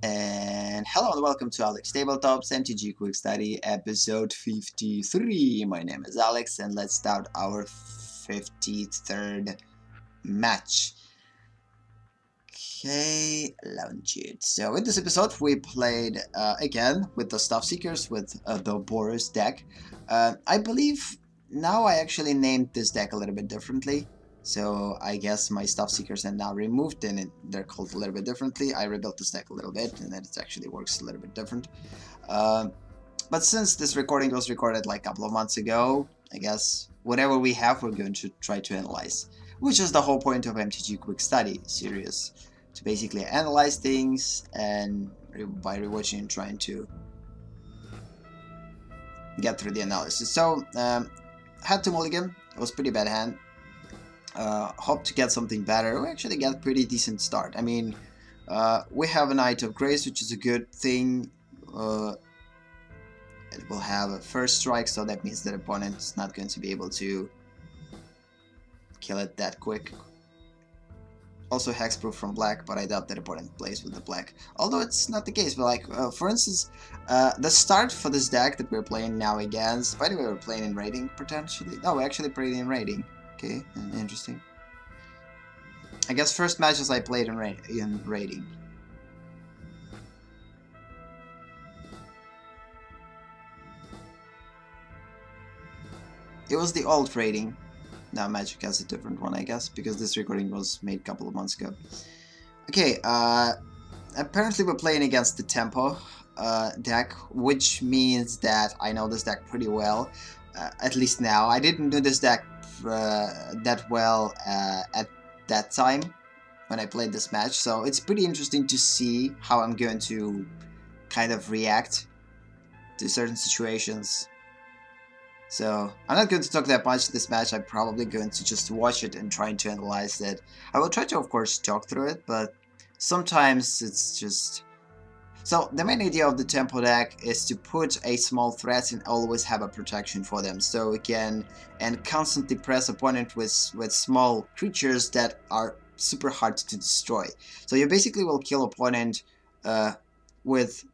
And hello and welcome to AleksTabletops MTG Quick Study episode 53. My name is Alex and let's start our 53rd match. Okay, launch it. So in this episode we played again with the Stuff Seekers with the Boros deck. I believe now I actually named this deck a little bit differently. So I guess my Stuff Seekers are now removed and they're called a little bit differently. I rebuilt this deck a little bit and it actually works a little bit different. But since this recording was recorded like a couple of months ago, I guess whatever we have we're going to try to analyze. Which is the whole point of MTG Quick Study series. To basically analyze things and by rewatching and trying to get through the analysis. So, had to mulligan. It was pretty bad hand. Hope to get something better. We actually got a pretty decent start. I mean, we have a Knight of Grace, which is a good thing. It will have a first strike, so that means that opponent is not going to be able to kill it that quick. Also hexproof from black, but I doubt that opponent plays with the black. Although it's not the case, but like, for instance, the start for this deck that we're playing now against, by the way, we're playing in raiding, potentially. No, we're actually playing in raiding. Okay, interesting. I guess first matches I played in raiding. It was the old raiding. Now Magic has a different one, I guess, because this recording was made a couple of months ago. Okay, apparently we're playing against the Tempo deck, which means that I know this deck pretty well, at least now. I didn't know this deck that well at that time when I played this match, so it's pretty interesting to see how I'm going to kind of react to certain situations. So, I'm not going to talk that much this match, I'm probably going to just watch it and try to analyze it. I will try to, of course, talk through it, but sometimes it's just... So, the main idea of the Tempo deck is to put a small threat and always have a protection for them. So, and constantly press opponent with small creatures that are super hard to destroy. So, you basically will kill opponent with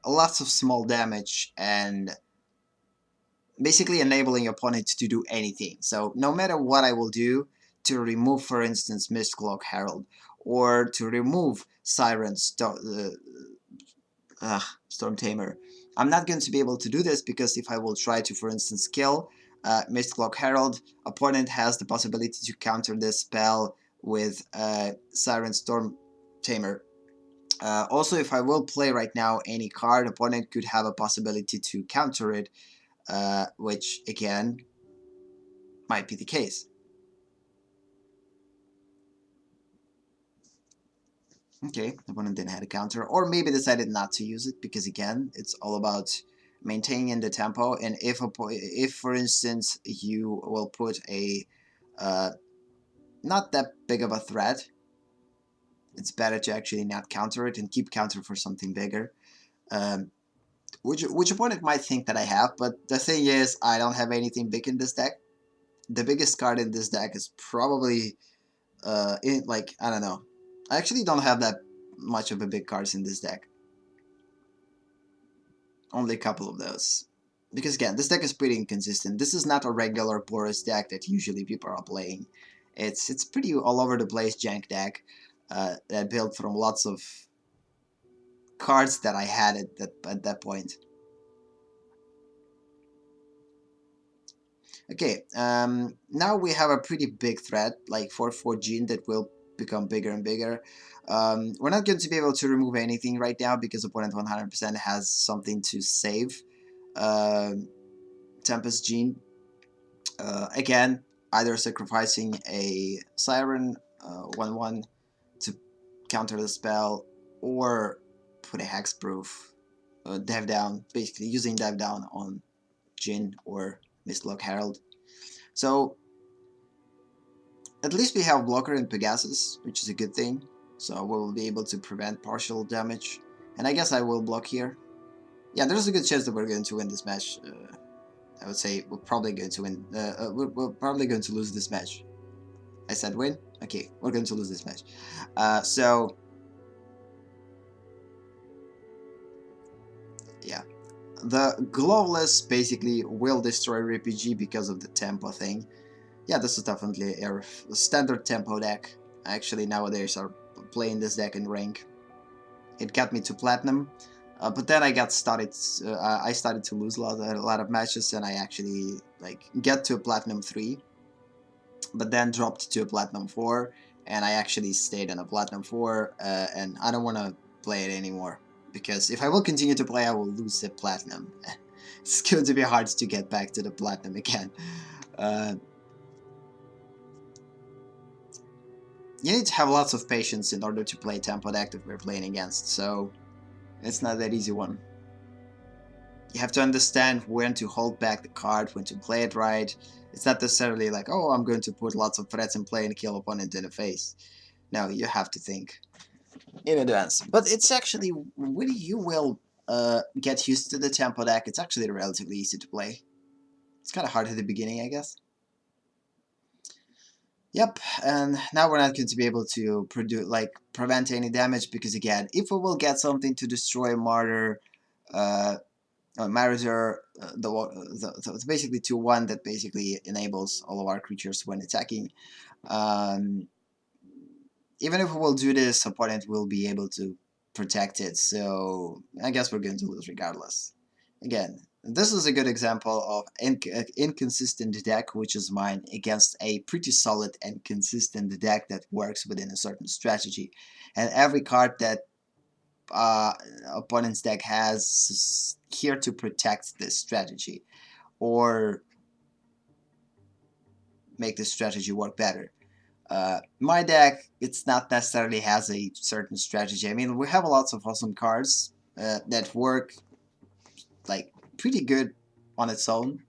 lots of small damage and basically enabling opponent to do anything. So no matter what I will do to remove, for instance, Mistcloak Herald, or to remove Siren Storm Tamer, I'm not going to be able to do this because if I will try to, for instance, kill Mistcloak Herald, opponent has the possibility to counter this spell with Siren Storm Tamer. Also, if I will play right now any card, opponent could have a possibility to counter it, which again might be the case. Okay, opponent didn't have a counter, or maybe decided not to use it because again, it's all about maintaining the tempo. And if for instance you will put a not that big of a threat, it's better to actually not counter it and keep counter for something bigger. Which opponent might think that I have, but the thing is, I don't have anything big in this deck. The biggest card in this deck is probably, I don't know. I actually don't have that much of a big cards in this deck. Only a couple of those. Because again, this deck is pretty inconsistent. This is not a regular Boros deck that usually people are playing. It's pretty all over the place jank deck that built from lots of cards that I had at that point. Okay, now we have a pretty big threat, like 4/4 Gene, that will become bigger and bigger. We're not going to be able to remove anything right now because opponent 100% has something to save Tempest Gene. Again, either sacrificing a Siren 1/1 to counter the spell, or put a hexproof dive down, basically using dive down on Jin or Mistcloak Herald. So at least we have blocker in Pegasus, which is a good thing. So we'll be able to prevent partial damage. And I guess I will block here. Yeah, there's a good chance that we're going to win this match. I would say we're probably going to win. We're probably going to lose this match. I said win? Okay, we're going to lose this match. So the Glowless basically will destroy RPG because of the tempo thing. Yeah, this is definitely a standard tempo deck. Actually, nowadays are playing this deck in rank. It got me to platinum, but then I started to lose a lot of matches, and I actually like get to a platinum 3, but then dropped to a platinum 4, and I actually stayed on a platinum 4, and I don't want to play it anymore, because if I will continue to play, I will lose the platinum. It's going to be hard to get back to the platinum again. You need to have lots of patience in order to play tempo deck that we're playing against, so it's not that easy one. You have to understand when to hold back the card, when to play it right. It's not necessarily like, oh, I'm going to put lots of threats in play and kill opponent in the face. No, you have to think in advance. But it's actually, when you will get used to the tempo deck, it's actually relatively easy to play. It's kind of hard at the beginning, I guess. Yep, and now we're not going to be able to prevent any damage, because again, if we will get something to destroy Martyr, Martyr, basically 2/1 that basically enables all of our creatures when attacking. Even if we will do this, opponent will be able to protect it, so I guess we're going to lose regardless. Again, this is a good example of inconsistent deck, which is mine, against a pretty solid and consistent deck that works within a certain strategy. And every card that opponent's deck has here to protect this strategy, or make this strategy work better. My deck, it's not necessarily has a certain strategy. I mean, we have lots of awesome cards that work like pretty good on its own,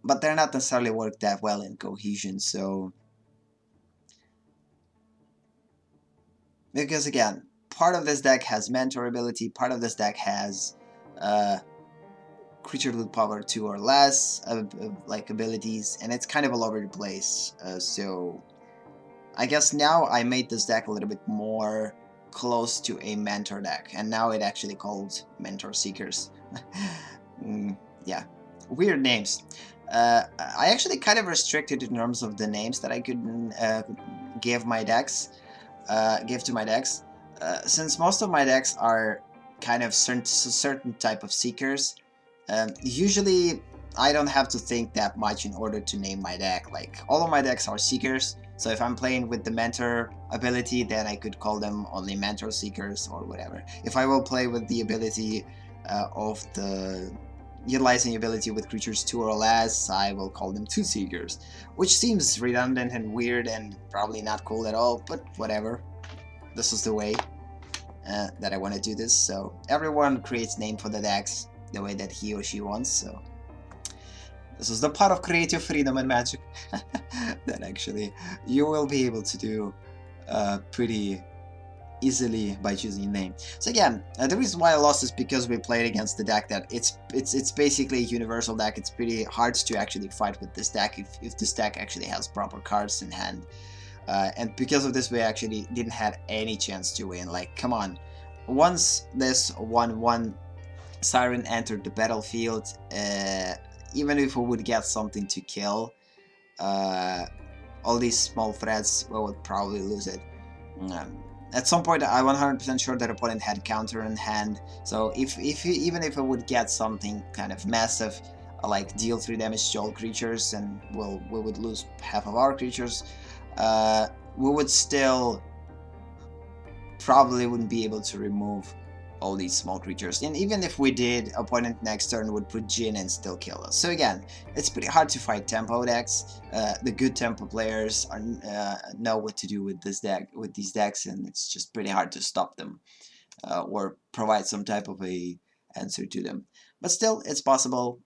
but they're not necessarily work that well in cohesion. So, because again, part of this deck has mentor ability, part of this deck has creature with power 2 or less like abilities, and it's kind of all over the place. So I guess now I made this deck a little bit more close to a mentor deck, and now it actually called Mentor Seekers. Yeah, weird names. I actually kind of restricted in terms of the names that I could give to my decks, since most of my decks are kind of certain type of seekers. Usually I don't have to think that much in order to name my deck. Like, all of my decks are seekers, so if I'm playing with the mentor ability, then I could call them only mentor seekers or whatever. If I will play with the ability of the utilizing ability with creatures 2 or less, I will call them 2 seekers, which seems redundant and weird and probably not cool at all, but whatever. This is the way that I want to do this, so everyone creates name for the decks the way that he or she wants, so this is the part of creative freedom and Magic that actually you will be able to do pretty easily by choosing a name. So again, the reason why I lost is because we played against the deck that it's basically a universal deck. It's pretty hard to actually fight with this deck if this deck actually has proper cards in hand. And because of this, we actually didn't have any chance to win. Like, come on. Once this 1/1 Siren entered the battlefield, even if we would get something to kill, all these small threats, we would probably lose it. At some point, I'm 100% sure that opponent had counter in hand, so even if I would get something kind of massive, like deal 3 damage to all creatures, and we would lose half of our creatures, we would still probably wouldn't be able to remove all these small creatures. And even if we did, opponent next turn would put Jin and still kill us. So again, it's pretty hard to fight tempo decks. The good tempo players know what to do with this deck, with these decks, and it's just pretty hard to stop them or provide some type of a answer to them. But still, it's possible.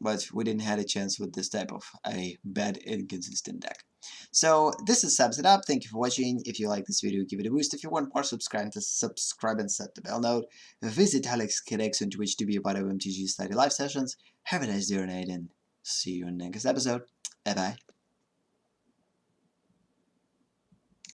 But we didn't have a chance with this type of a bad, inconsistent deck. So this sums it up. Thank you for watching. If you like this video, give it a boost. If you want more, subscribe and set the bell note. Visit AleksTabletops on Twitch to be a part of MTG Study live sessions. Have a nice day or night, and see you in the next episode. Bye bye.